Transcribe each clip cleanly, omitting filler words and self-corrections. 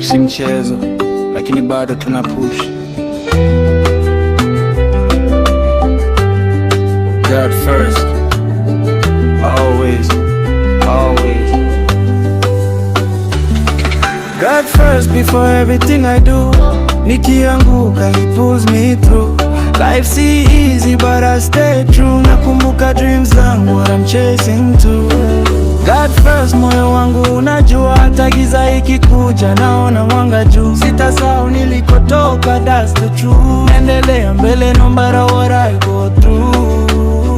life si mchezo, lakini bado tuna push. God first, always, always. God first before everything I do. Nikianguka he pulls me through. Life si easy but I stay true. Nakumbuka dreams zangu what I'm chasing to. God first, moyo wangu unajua, hata giza ikikuja naona mwanga juu. Sitasahau nilikotoka, that's the truth. Endelea mbele no matter what I go through.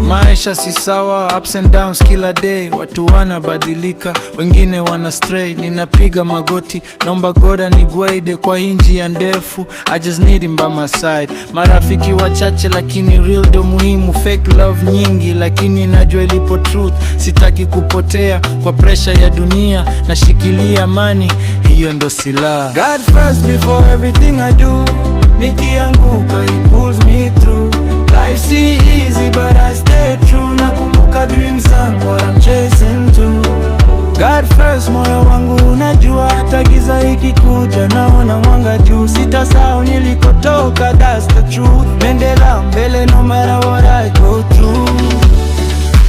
Maisha si sawa, ups and downs kila day. Watu wanabadilika, wengine wana stray. Ninapiga magoti, naomba God aniguide kwa hii njia ndefu. I just need him by my side. Marafiki wachache lakini real ndo muhimu. Fake love nyingi lakini najua ilipo truth. Sitaki kupotea kwa pressure ya dunia, nashikilia amani, hiyo ndo silaha. God first before everything I do. Nikianguka he pulls me through. Life si easy but I stay true. Nakumbuka dreams zangu what I'm chasing to. God first, moyo wangu unajua, hata giza ikikuja naona mwanga juu. Sitasahau nilikotoka, that's the truth. Mendelea mbele no matter what I go through.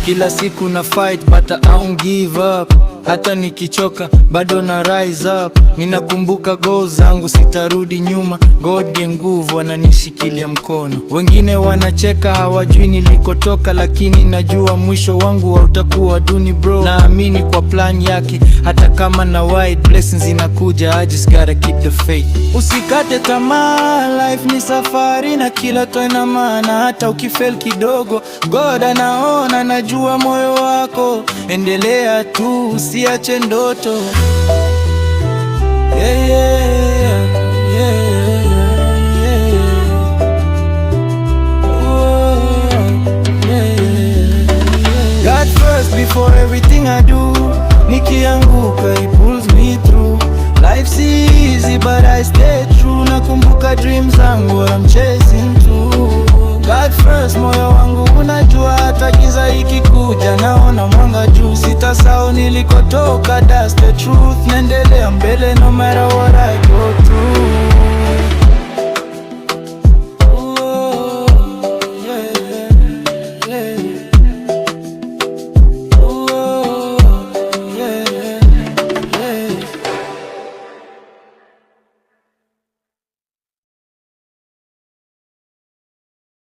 Kila siku na fight but I don't give up. Hata nikichoka bado na rise up. Ninakumbuka goals zangu, sitarudi nyuma. God ndiye nguvu, ananishikilia mkono. Wengine wanacheka hawajui nilikotoka, lakini najua mwisho wangu hautakuwa duni bro. Naamini kwa plan yake, hata kama na wide blessings inakuja. I just gotta keep the faith. Usikate tamaa, life ni safari na kila toa ina maana. Hata ukifail kidogo, God anaona, najua moyo wako. Endelea tu, usiache ndoto. Yeah, yeah, yeah, yeah, yeah. Oh, yeah, yeah. God first before everything I do. Nikianguka he pulls me through. Life si easy but I stay true. Nakumbuka dreams zangu what I'm chasing to. God first, moyo wangu unajua, hata giza ikikuja naona mwanga juu. Sitasahau nilikotoka, that's the truth. Nendelea mbele no matter what I go through.